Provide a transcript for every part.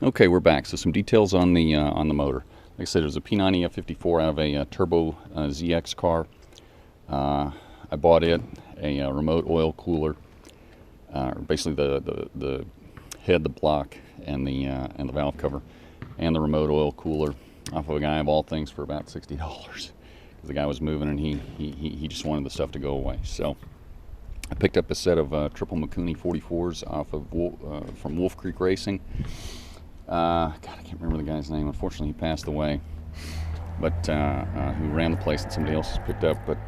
Okay, we're back. So some details on the motor. Like I said, there's a P90 F54 out of a turbo ZX car. I bought it a remote oil cooler, basically the head, the block, and the valve cover, and the remote oil cooler off of a guy of all things for about $60 because the guy was moving and he just wanted the stuff to go away. So I picked up a set of triple Mikuni 44s off of from Wolf Creek Racing. God, I can't remember the guy's name. Unfortunately, he passed away. But who ran the place that somebody else has picked up. But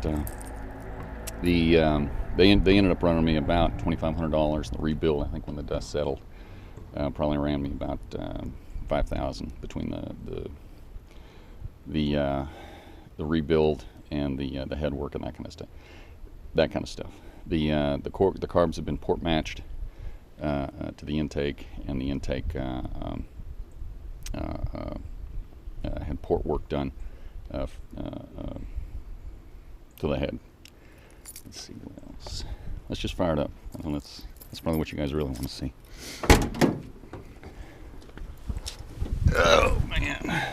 they ended up running me about $2,500. The rebuild, I think, when the dust settled, probably ran me about $5,000 between the rebuild and the headwork and that kind of stuff. The carbs have been port matched to the intake, and the intake had port work done to the head. Let's see what else. Let's just fire it up. And that's probably what you guys really want to see. Oh man.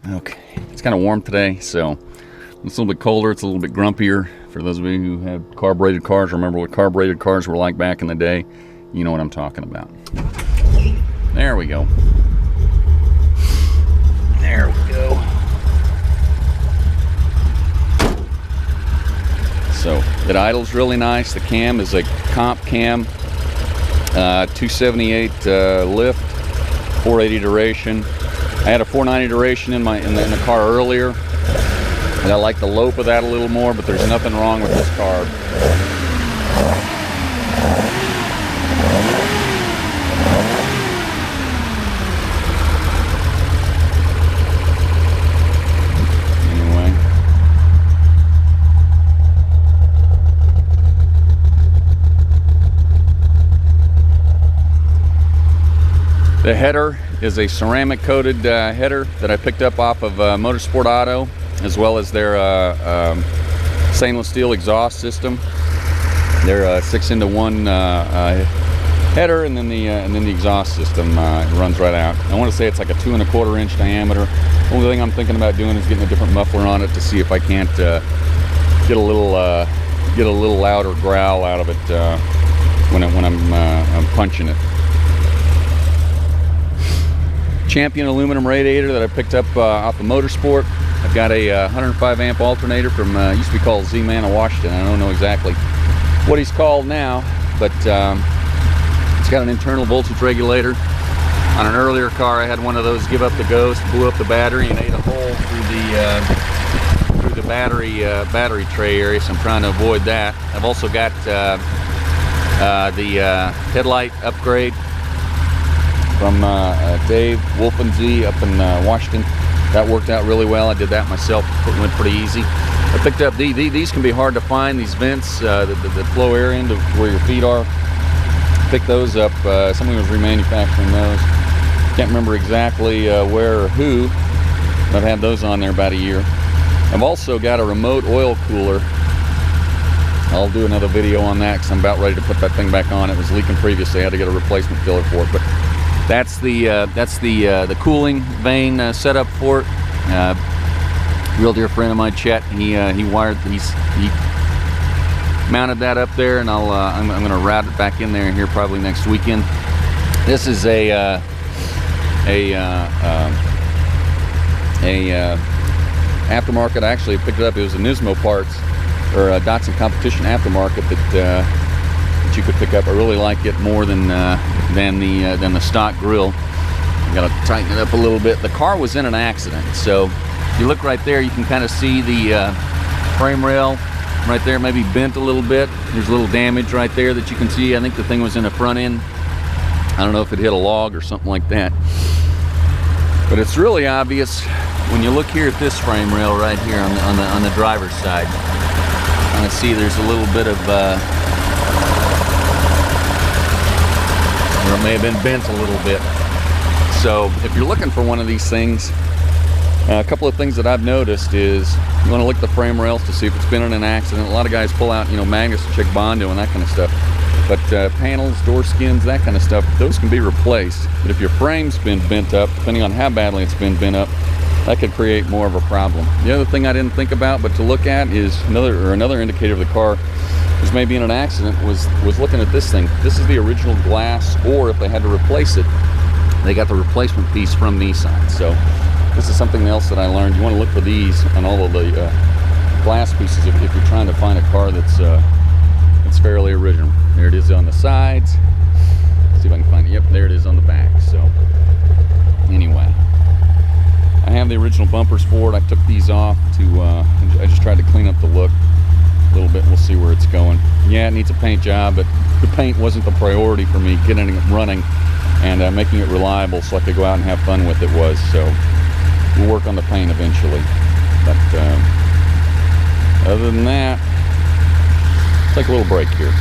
Okay, it's kind of warm today, so it's a little bit colder. It's a little bit grumpier. For those of you who have carbureted cars, remember what carbureted cars were like back in the day. You know what I'm talking about. There we go. There we go. So it idles really nice. The cam is a comp cam, 278 lift, 480 duration. I had a 490 duration in the car earlier, and I like the lope of that a little more, but there's nothing wrong with this carb. Anyway. The header is a ceramic coated header that I picked up off of Motorsport Auto, as well as their stainless steel exhaust system. They're 6-into-1 header, and then the exhaust system runs right out. I want to say it's like a 2 1/4 inch diameter. Only thing I'm thinking about doing is getting a different muffler on it to see if I can't get a little louder growl out of it when I'm punching it. Champion aluminum radiator that I picked up off of Motorsport. I've got a 105 amp alternator from used to be called Z-Man of Washington. I don't know exactly what he's called now, but it's got an internal voltage regulator. On an earlier car, I had one of those give up the ghost, blew up the battery, and ate a hole through the battery tray area. So I'm trying to avoid that. I've also got the headlight upgrade from Dave Wolf and Z up in Washington. That worked out really well. I did that myself. It went pretty easy. I picked up these can be hard to find, these vents that flow air into where your feet are. Picked those up. Somebody was remanufacturing those. Can't remember exactly where or who, but I've had those on there about a year. I've also got a remote oil cooler. I'll do another video on that because I'm about ready to put that thing back on. It was leaking previously. I had to get a replacement filler for it, but that's the cooling vane setup for it. Real dear friend of mine, Chet. He mounted that up there, and I'm going to route it back in there here probably next weekend. This is a aftermarket. I actually picked it up. It was a Nismo parts or a Datsun Competition aftermarket that you could pick up. I really like it more than the stock grill. You got to tighten it up a little bit. The car was in an accident, so if you look right there, you can kind of see the frame rail right there, maybe bent a little bit. There's a little damage right there that you can see. I think the thing was in the front end. I don't know if it hit a log or something like that, but it's really obvious when you look here at this frame rail right here on the driver's side. You can see there's a little bit of or it may have been bent a little bit. So if you're looking for one of these things, a couple of things that I've noticed is you want to look at the frame rails to see if it's been in an accident. A lot of guys pull out, magnets to check Bondo and that kind of stuff. But panels, door skins, that kind of stuff, those can be replaced. But if your frame's been bent up, depending on how badly it's been bent up, that could create more of a problem. The other thing I didn't think about, but to look at, is another indicator of the car was maybe in an accident, was looking at this thing. This is the original glass, or if they had to replace it, they got the replacement piece from Nissan. So this is something else that I learned. You want to look for these on all of the glass pieces if you're trying to find a car that's fairly original. There it is on the sides. Let's see if I can find it. Yep, there it is on the back. So anyway, I have the original bumpers for it. I took these off I just tried to clean up the look a little bit. We'll see where it's going. Yeah, it needs a paint job, but the paint wasn't the priority for me. Getting it running and making it reliable so I could go out and have fun with it was. So we'll work on the paint eventually. But other than that, take a little break here.